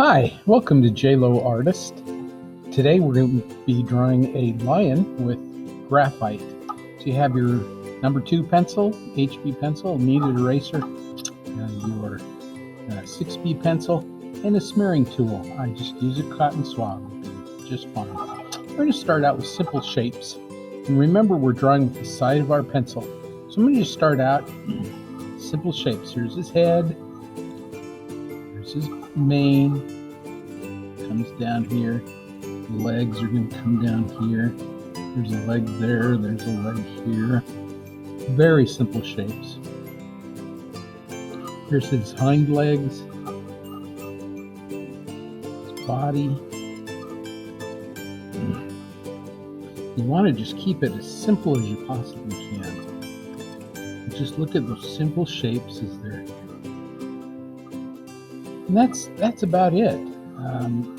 Hi, welcome to J Lowe Artist. Today we're going to be drawing a lion with graphite. So you have your number 2 pencil, HB pencil, a kneaded eraser, your 6B pencil, and a smearing tool. I just use a cotton swab, just fine. We're going to start out with simple shapes. And remember, we're drawing with the side of our pencil. So I'm going to just start out simple shapes. Here's his head. Here's his mane. Comes down here. The legs are going to come down here. There's a leg there. There's a leg here. Very simple shapes. Here's his hind legs. His body. You want to just keep it as simple as you possibly can. Just look at those simple shapes as they're. And that's about it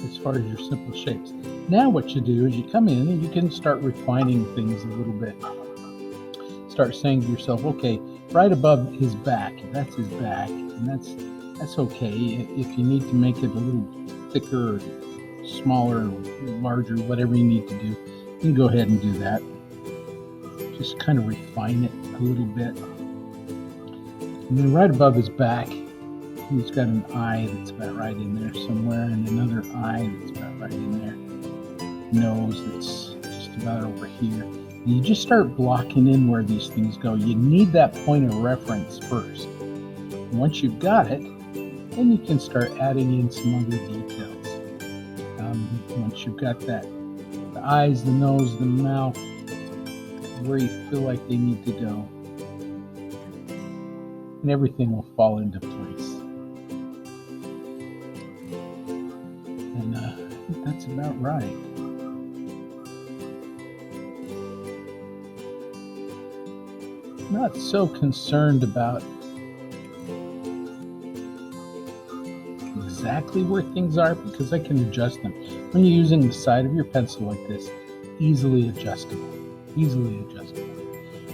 as far as your simple shapes. Now what you do is you come in and you can start refining things a little bit. Start saying to yourself, okay, right above his back, that's his back, and that's okay. If you need to make it a little thicker, or smaller, or larger, whatever you need to do, you can go ahead and do that. Just kind of refine it a little bit. And then right above his back, he's got an eye that's about right in there somewhere, and another eye that's about right in there. Nose that's just about over here. And you just start blocking in where these things go. You need that point of reference first. And once you've got it, then you can start adding in some other details. Once you've got that, the eyes, the nose, the mouth, where you feel like they need to go, and everything will fall into place. And I think that's about right. I'm not so concerned about exactly where things are because I can adjust them. When you're using the side of your pencil like this, easily adjustable.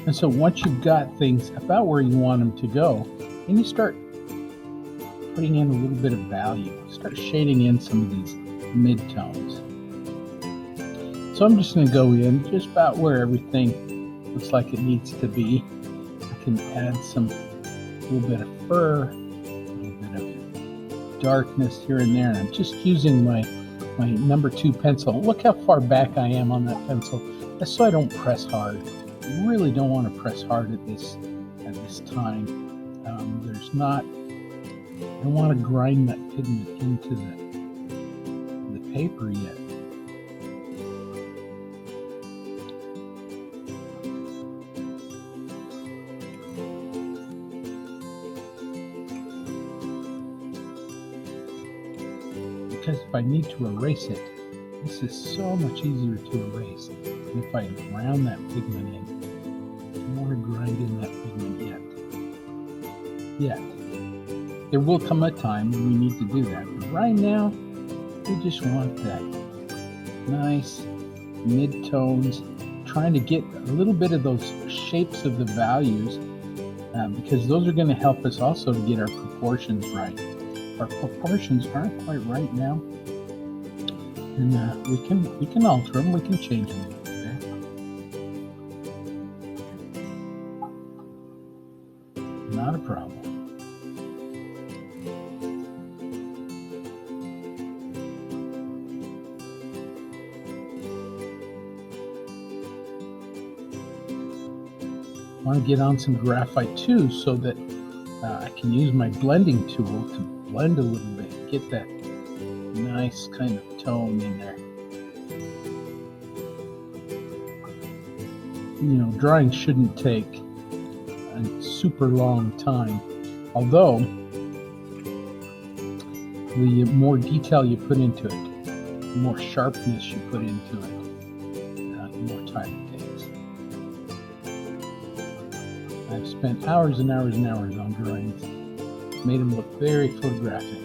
And so once you've got things about where you want them to go, then you start putting in a little bit of value. Start shading in some of these mid-tones. So I'm just going to go in just about where everything looks like it needs to be. I can add a little bit of fur, a little bit of darkness here and there. And I'm just using my number 2 pencil. Look how far back I am on that pencil. That's so I don't press hard. You really don't want to press hard at this time. I don't want to grind that pigment into the paper yet. Because if I need to erase it, this is so much easier to erase than if I ground that pigment in. I don't want to grind in that pigment yet. There will come a time when we need to do that. But right now, we just want that nice mid-tones, trying to get a little bit of those shapes of the values because those are going to help us also to get our proportions right. Our proportions aren't quite right now, and we can alter them, we can change them. Okay? Not a problem. I want to get on some graphite too, so that I can use my blending tool to blend a little bit, get that nice kind of tone in there. You know, drawing shouldn't take a super long time, although the more detail you put into it, the more sharpness you put into it, the more time it takes. I've spent hours and hours and hours on drawings, made them look very photographic.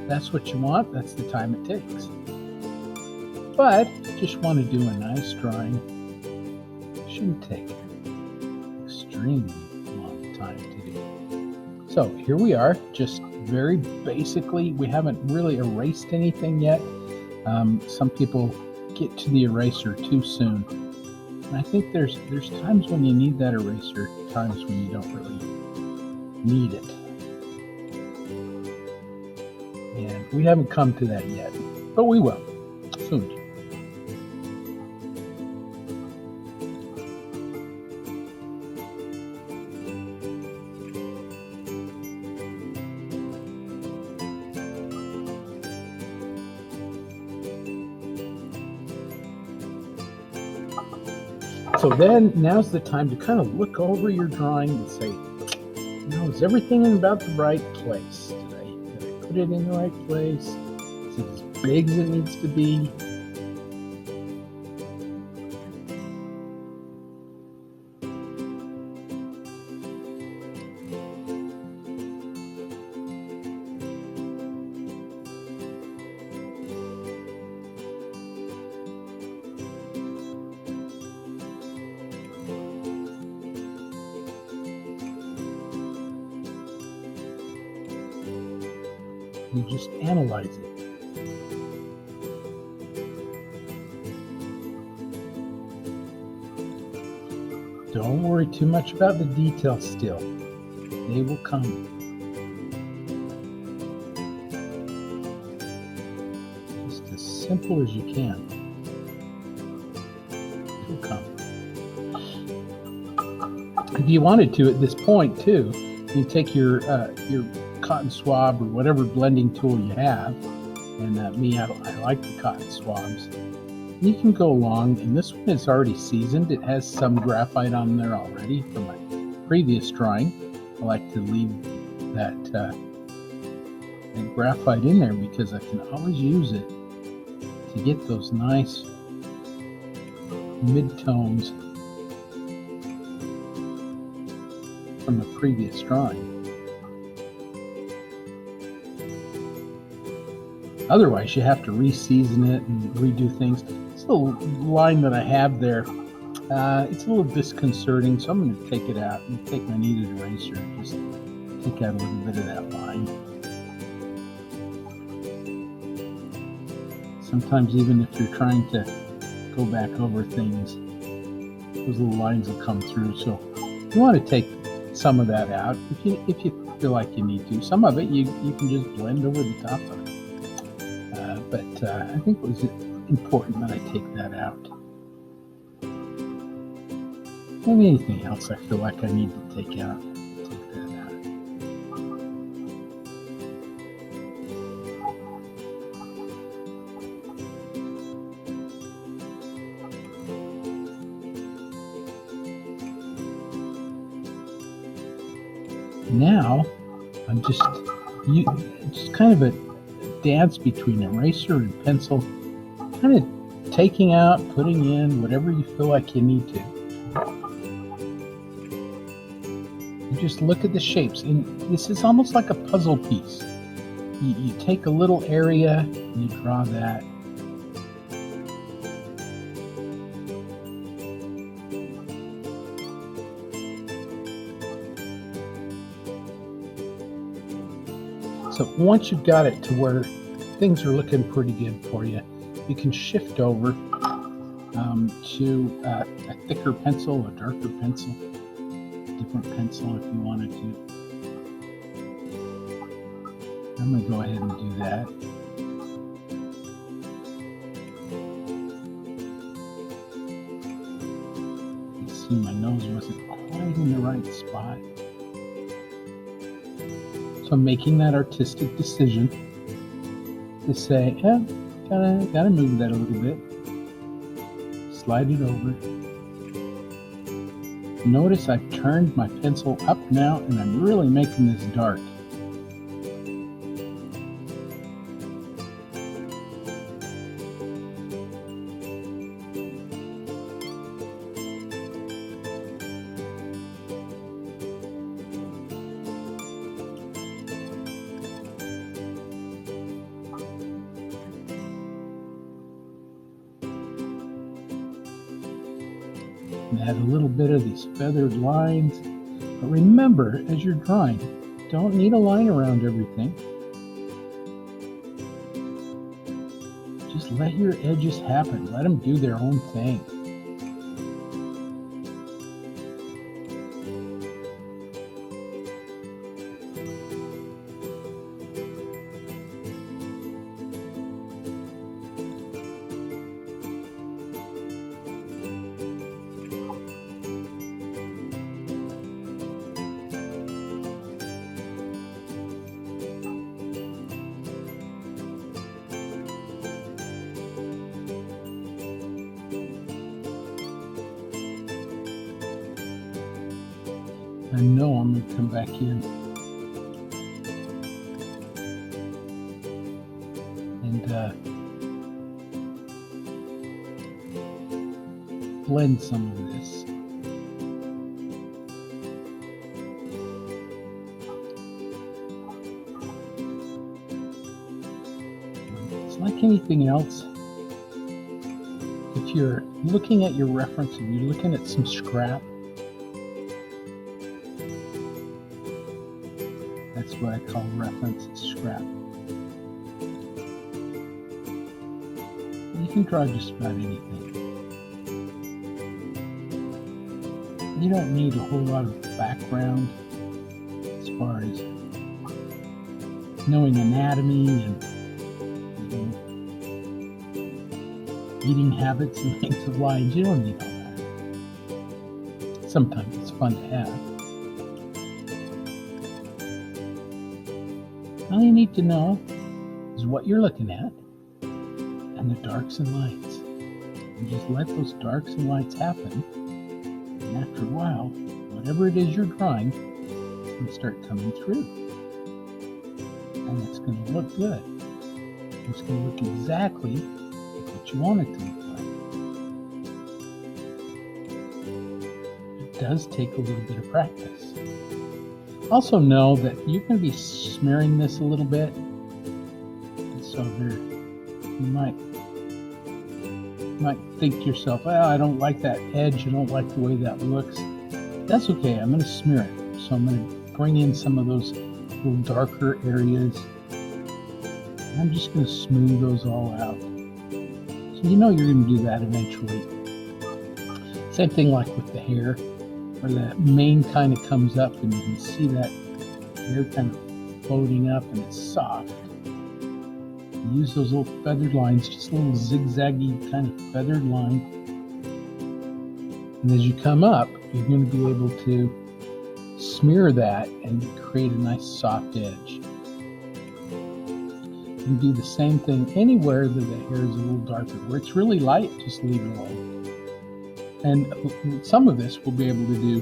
That's what you want, that's the time it takes. But just want to do a nice drawing. It shouldn't take extremely long time to do. So here we are, just very basically. We haven't really erased anything yet. Some people get to the eraser too soon. And I think there's times when you need that eraser, times when you don't really need it. And we haven't come to that yet, but we will soon. So then now's the time to kind of look over your drawing and say, is everything in about the right place? Did I put it in the right place? Is it as big as it needs to be? You just analyze it. Don't worry too much about the details still. They will come. Just as simple as you can. It will come. If you wanted to at this point too, you take your cotton swab or whatever blending tool you have, and I like the cotton swabs. You can go along, and this one is already seasoned. It has some graphite on there already from my previous drawing. I like to leave that graphite in there because I can always use it to get those nice mid-tones from the previous drawing. Otherwise, you have to re-season it and redo things. This little line that I have there, it's a little disconcerting, so I'm going to take it out and take my kneaded eraser and just take out a little bit of that line. Sometimes even if you're trying to go back over things, those little lines will come through. So you want to take some of that out if you feel like you need to. Some of it you can just blend over the top of it. But I think it was important that I take that out. And anything else I feel like I need to take out, take that out. Now I'm just kind of a dance between eraser and pencil, kind of taking out, putting in whatever you feel like you need to. You just look at the shapes, and this is almost like a puzzle piece. You take a little area and you draw that. So once you've got it to where things are looking pretty good for you, you can shift over to a thicker pencil, a darker pencil, different pencil if you wanted to. I'm going to go ahead and do that. You see my nose wasn't quite in the right spot. So I'm making that artistic decision to say, gotta move that a little bit. Slide it over. Notice I've turned my pencil up now, and I'm really making this dark. And add a little bit of these feathered lines. But remember, as you're drawing, don't need a line around everything. Just let your edges happen. Let them do their own thing. I know I'm going to come back in and blend some of this. It's like anything else. If you're looking at your reference and you're looking at some scrap, that's what I call reference scrap. You can draw just about anything. You don't need a whole lot of background as far as knowing anatomy and eating habits and things of lines. You don't need all that. Sometimes it's fun to have. All you need to know is what you're looking at and the darks and lights. And just let those darks and lights happen. And after a while, whatever it is you're drawing, it's going to start coming through. And it's going to look good. It's going to look exactly like what you want it to look like. It does take a little bit of practice. Also know that you're going to be smearing this a little bit, and so you might think to yourself, well, I don't like that edge, I don't like the way that looks. That's okay, I'm going to smear it. So I'm going to bring in some of those little darker areas, and I'm just going to smooth those all out. So you know you're going to do that eventually. Same thing like with the hair, where the mane kind of comes up and you can see that hair kind of floating up and it's soft. You use those little feathered lines, just a little zigzaggy kind of feathered line. And as you come up, you're going to be able to smear that and create a nice soft edge. You can do the same thing anywhere that the hair is a little darker. Where it's really light, just leave it alone. And some of this we'll be able to do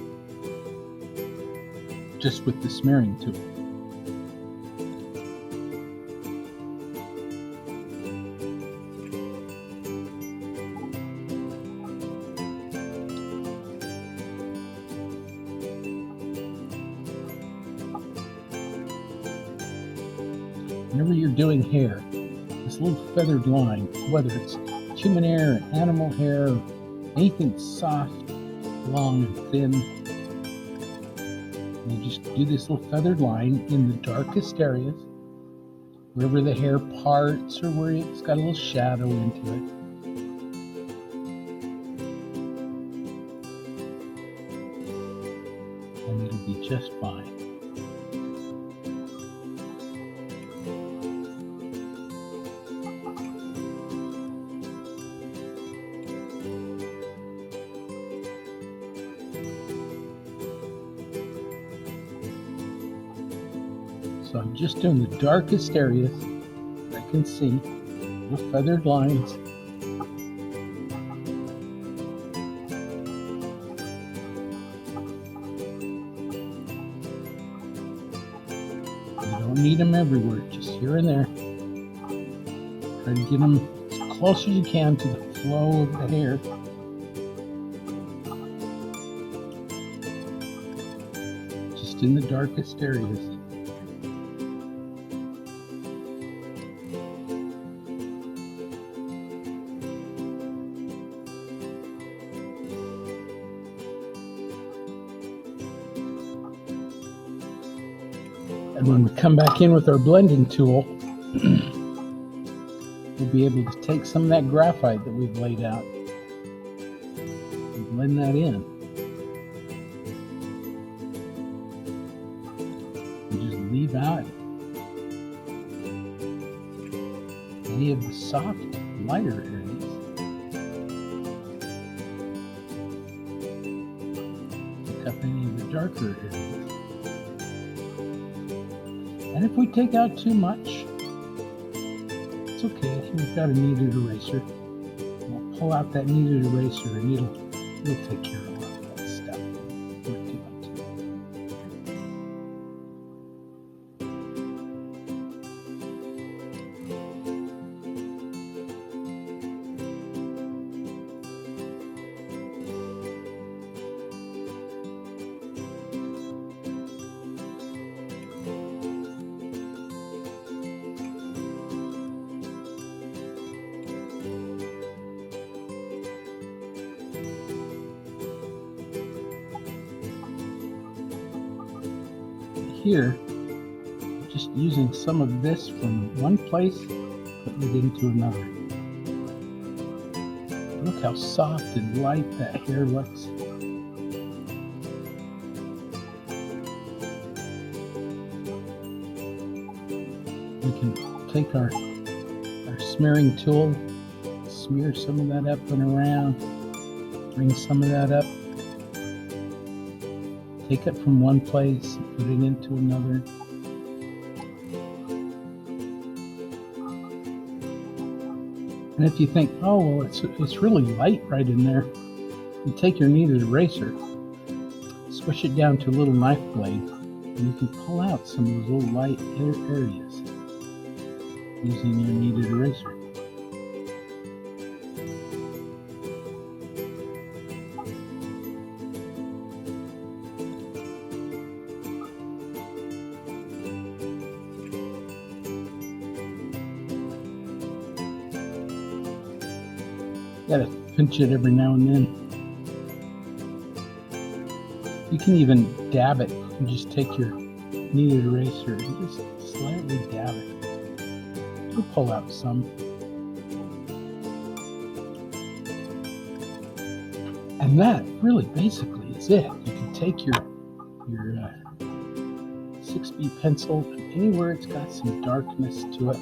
just with the smearing tool. Whenever you're doing hair, this little feathered line, whether it's human hair, animal hair, anything soft, long, and thin, and you just do this little feathered line in the darkest areas, wherever the hair parts or where it's got a little shadow into it. And it'll be just fine. So I'm just doing the darkest areas that I can see, little feathered lines. You don't need them everywhere, just here and there. Try to get them as close as you can to the flow of the hair. Just in the darkest areas. And when we come back in with our blending tool, we'll be able to take some of that graphite that we've laid out and blend that in. And just leave out any of the soft, lighter areas. Pick up any of the darker areas. And if we take out too much, it's okay. We've got a kneaded eraser. We'll pull out that kneaded eraser and it'll take care of a lot of that stuff. We're doing too. Here, just using some of this from one place, putting it into another. Look how soft and light that hair looks. We can take our smearing tool, smear some of that up and around, bring some of that up. Take it from one place and put it into another. And if you think, oh, well, it's really light right in there, you take your kneaded eraser, squish it down to a little knife blade, and you can pull out some of those little light areas using your kneaded eraser. Gotta pinch it every now and then. You can even dab it. You can just take your kneaded eraser and just slightly dab it. You'll pull out some. And that really basically is it. You can take your 6B pencil and anywhere it's got some darkness to it,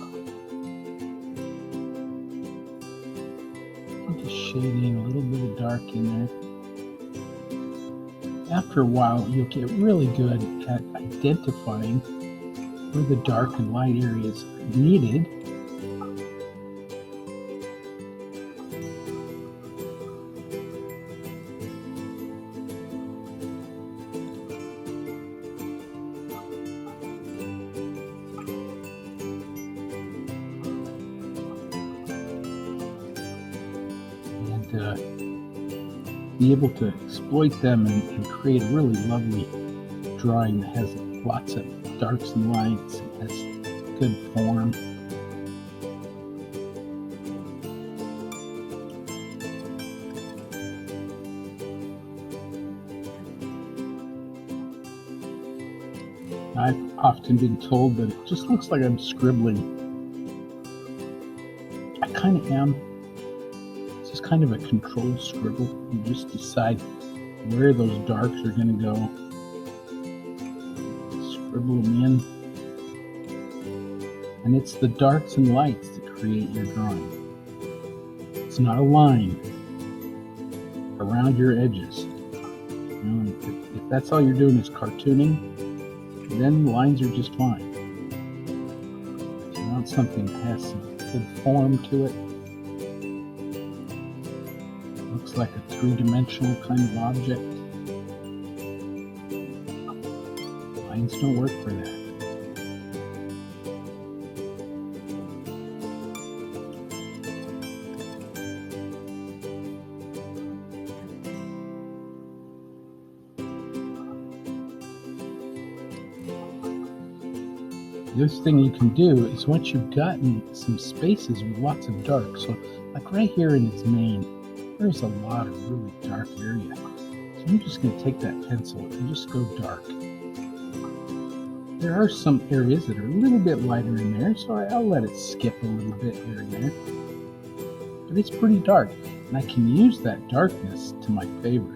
shading a little bit of dark in there. After a while, you'll get really good at identifying where the dark and light areas are needed. Be able to exploit them and create a really lovely drawing that has lots of darks and lights and has good form. I've often been told that it just looks like I'm scribbling. I kind of am. Kind of a controlled scribble. You just decide where those darks are going to go. Scribble them in. And it's the darks and lights that create your drawing. It's not a line around your edges. You know, if that's all you're doing is cartooning, then lines are just fine. If you want something that has some good form to it, looks like a three-dimensional kind of object, lines don't work for that. The other thing you can do is once you've gotten some spaces with lots of dark, so like right here in its mane, there's a lot of really dark area. So I'm just going to take that pencil and just go dark. There are some areas that are a little bit lighter in there, so I'll let it skip a little bit here and there. But it's pretty dark, and I can use that darkness to my favor.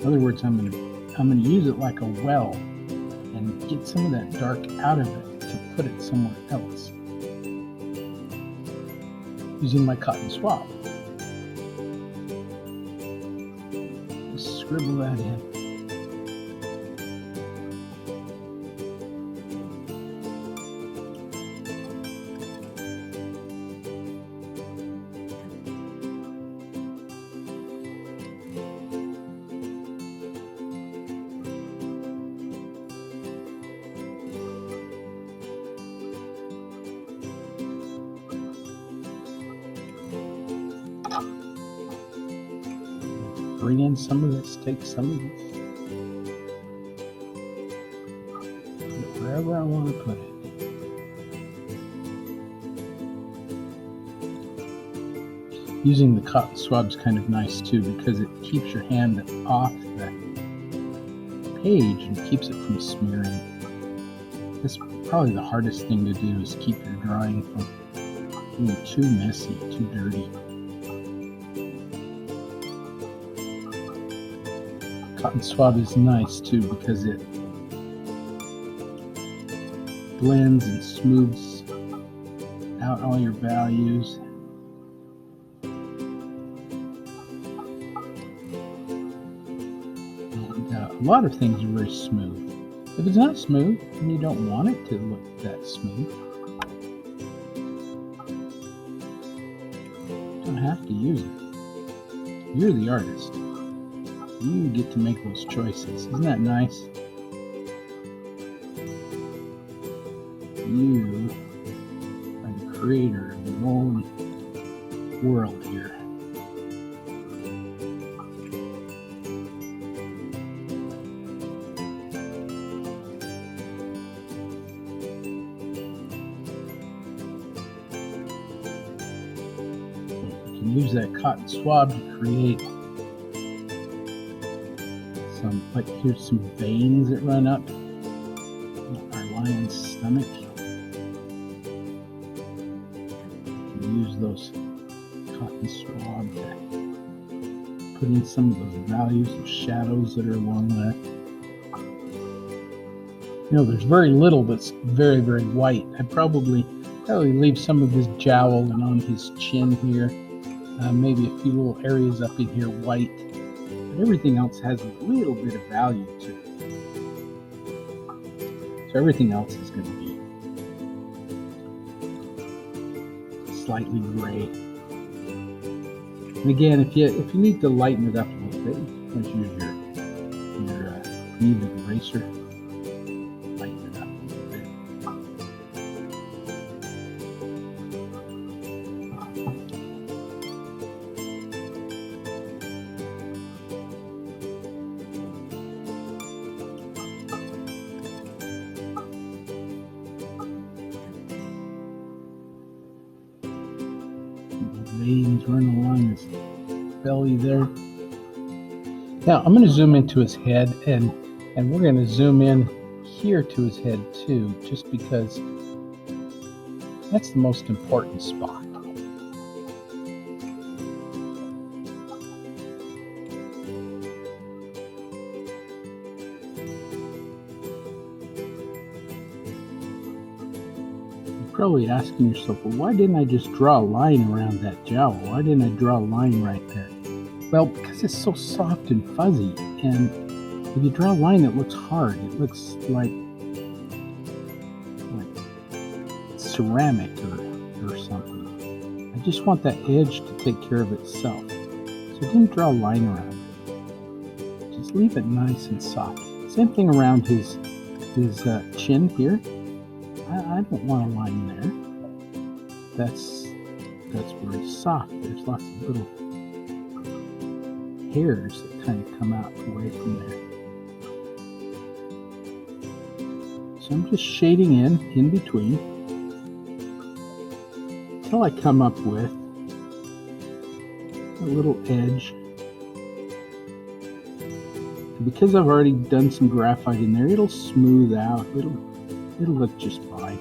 In other words, I'm going to use it like a well and get some of that dark out of it to put it somewhere else. Using my cotton swab. Just scribble that in. Bring in some of this, take some of this. Put it wherever I want to put it. Using the cotton swab is kind of nice too, because it keeps your hand off the page and keeps it from smearing. This is probably the hardest thing to do, is keep your drawing from being too messy, too dirty. Cotton swab is nice too because it blends and smooths out all your values. And a lot of things are very smooth. If it's not smooth, then you don't want it to look that smooth. You don't have to use it. You're the artist. You get to make those choices. Isn't that nice? You are the creator of your own world here. You can use that cotton swab to create like here's some veins that run up our lion's stomach. You can use those cotton swab to put in some of those values and shadows that are along there. You know, there's very little that's very, very white. I'd probably leave some of his jowl and on his chin here, maybe a few little areas up in here white. Everything else has a little bit of value to it. So everything else is going to be slightly gray. And again, if you need to lighten it up a little bit, you can use your kneaded eraser. Lighten it up a little bit. Veins running along his belly there. Now I'm going to zoom into his head, and we're going to zoom in here to his head too, just because that's the most important spot. Probably asking yourself, well, why didn't I just draw a line around that jowl? Why didn't I draw a line right there? Well, because it's so soft and fuzzy, and if you draw a line that looks hard, it looks like ceramic or something. I just want that edge to take care of itself. So I didn't draw a line around it. Just leave it nice and soft. Same thing around his chin here. I don't want a line there. That's very soft. There's lots of little hairs that kind of come out away from there. So I'm just shading in between until I come up with a little edge Because I've already done some graphite in there, it'll smooth out. It'll look just fine.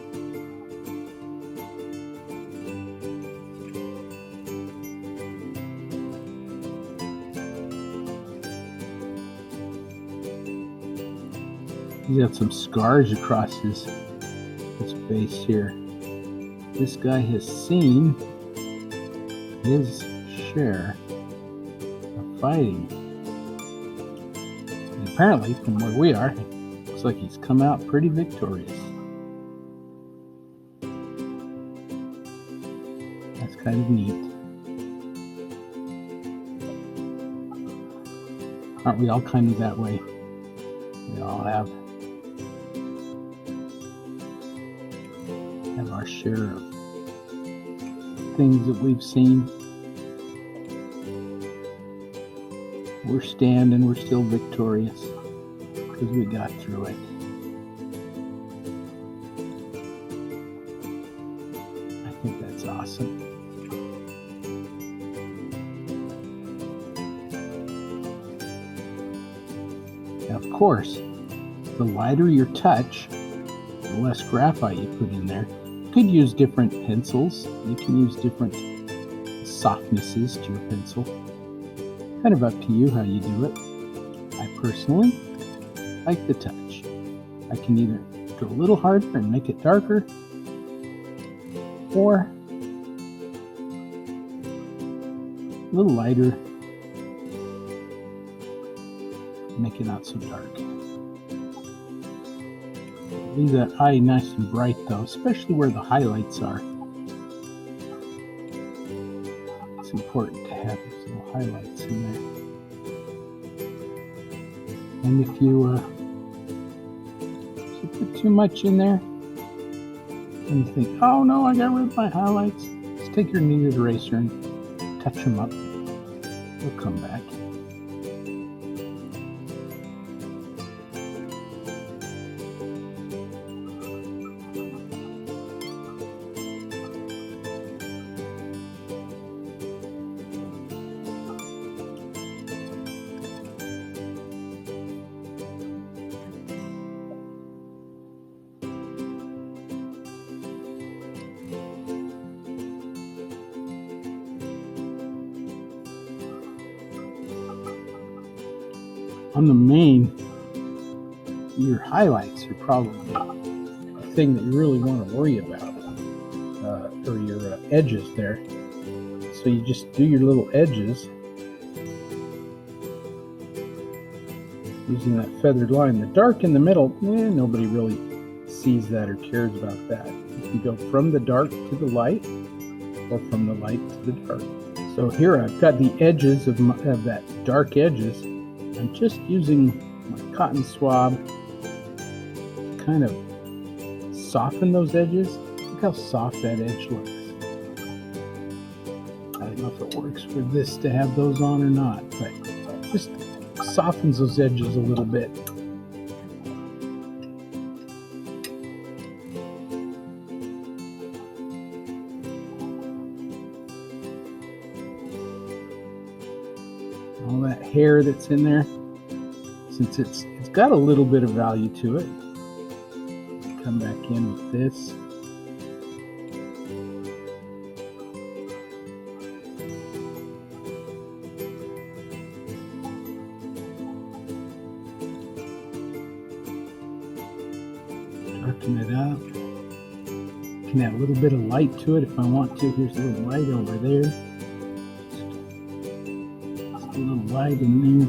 He's got some scars across his face here. This guy has seen his share of fighting. And apparently, from where we are, it looks like he's come out pretty victorious. That's kind of neat. Aren't we all kind of that way? We all have our share of things that we've seen. We're standing, we're still victorious because we got through it. I think that's awesome. Now, of course, the lighter your touch, the less graphite you put in there. You could use different pencils. You can use different softnesses to your pencil. Kind of up to you how you do it. I personally like the touch. I can either go a little harder and make it darker, or a little lighter, make it not so dark. Leave that eye nice and bright though, especially where the highlights are. It's important to have these little highlights in there. And if you put too much in there and you think, oh no, I got rid of my highlights, just take your kneaded eraser and touch them up. They'll come back. On the main, your highlights are probably the thing that you really want to worry about, or your edges there. So you just do your little edges using that feathered line. The dark in the middle, nobody really sees that or cares about that. You can go from the dark to the light, or from the light to the dark. So here I've got the edges of that dark edges. I'm just using my cotton swab to kind of soften those edges. Look how soft that edge looks. I don't know if it works for this to have those on or not, but just softens those edges a little bit. All that hair that's in there, since it's got a little bit of value to it. Come back in with this. Darken it up. Can add a little bit of light to it if I want to. Here's a little light over there. A little light in there.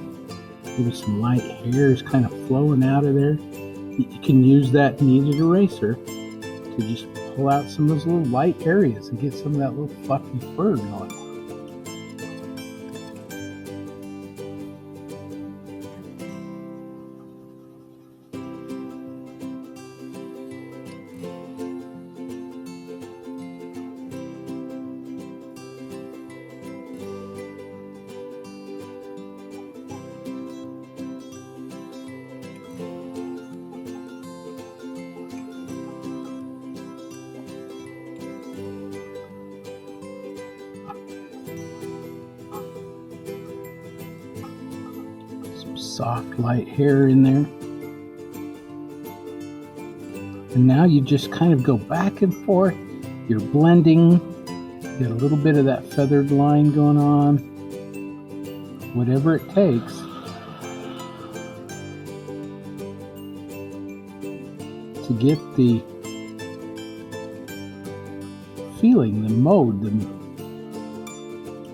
Give it some light hairs kind of flowing out of there. You can use that kneaded eraser to just pull out some of those little light areas and get some of that little fluffy fur going. soft light hair in there. And now you just kind of go back and forth. You're blending. Get a little bit of that feathered line going on. Whatever it takes. To get the feeling, the mode,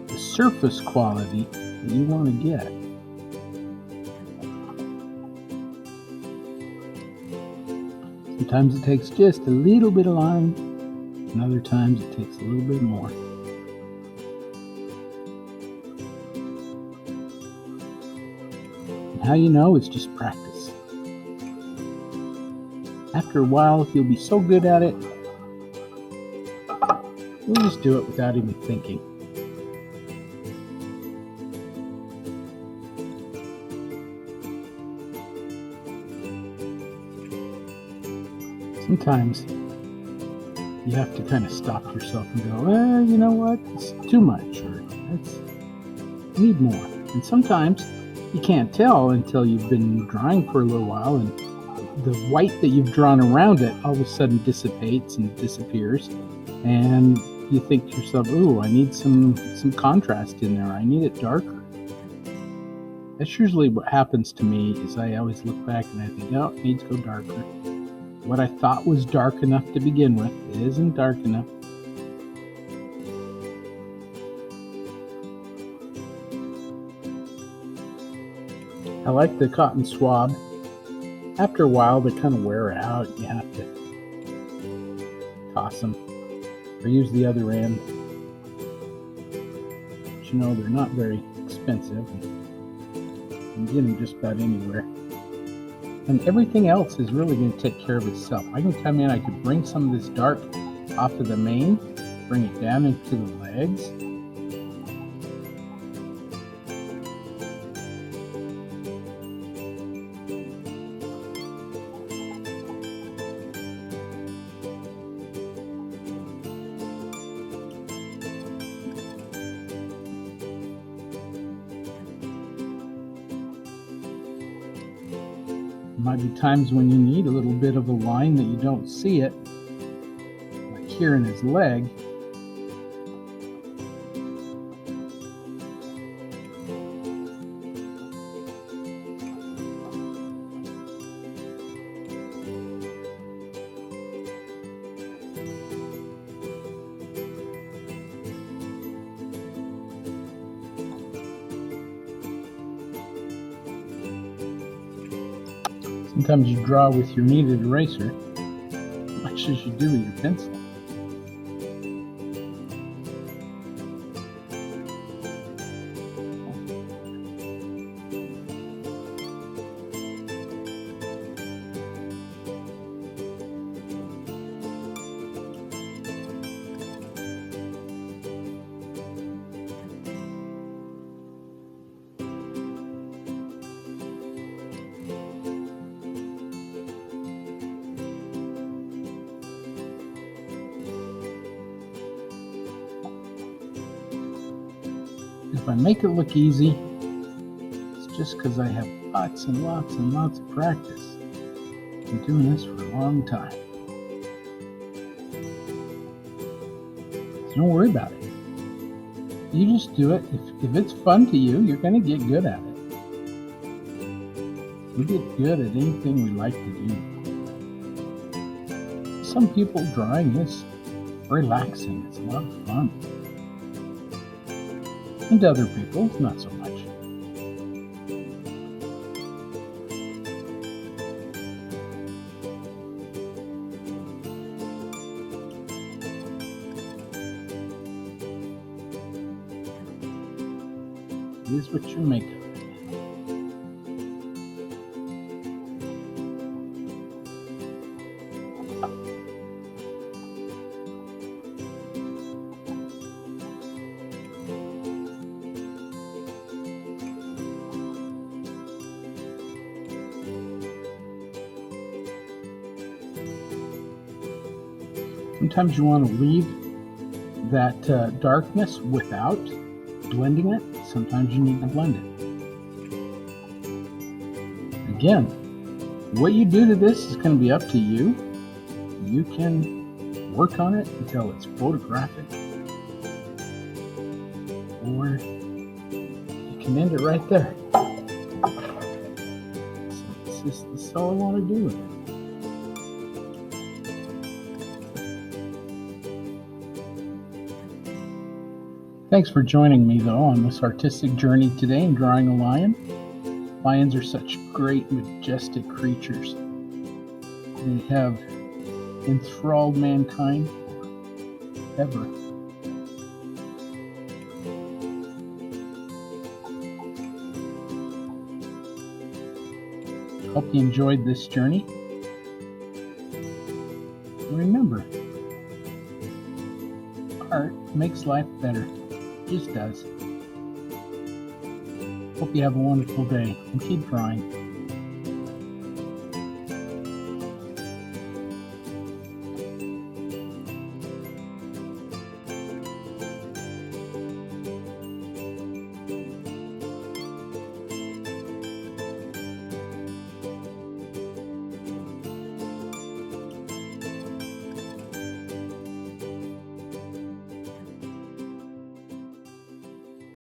the surface quality that you want to get. Sometimes it takes just a little bit of line, and other times it takes a little bit more. And how you know is just practice. After a while, you'll be so good at it, you'll just do it without even thinking. Sometimes you have to kind of stop yourself and go, you know what, it's too much, or I need more. And sometimes you can't tell until you've been drawing for a little while, and the white that you've drawn around it all of a sudden dissipates and disappears, and you think to yourself, ooh, I need some contrast in there, I need it darker. That's usually what happens to me, is I always look back and I think, oh, it needs to go darker. What I thought was dark enough to begin with, it isn't dark enough. I like the cotton swab. After a while, they kind of wear out. You have to toss them or use the other end. But you know, they're not very expensive. And you can get them just about anywhere. And everything else is really going to take care of itself. I can come in, I could bring some of this dark off of the mane, bring it down into the legs. Might be times when you need a little bit of a line that you don't see it, like here in his leg. Sometimes you draw with your kneaded eraser as much as you do with your pencil. If I make it look easy, it's just because I have lots and lots and lots of practice. I've been doing this for a long time. So don't worry about it. You just do it. If it's fun to you, you're going to get good at it. We get good at anything we like to do. Some people, drawing is relaxing. It's a lot of fun. And to other people, not so much. It is what you make of it. Sometimes you want to leave that darkness without blending it. Sometimes you need to blend it. Again, what you do to this is going to be up to you. You can work on it until it's photographic, or you can end it right there. So this is all I want to do with it. Thanks for joining me, though, on this artistic journey today in drawing a lion. Lions are such great, majestic creatures. They have enthralled mankind ever. Hope you enjoyed this journey. And remember, art makes life better. It just does. Hope you have a wonderful day and keep drawing.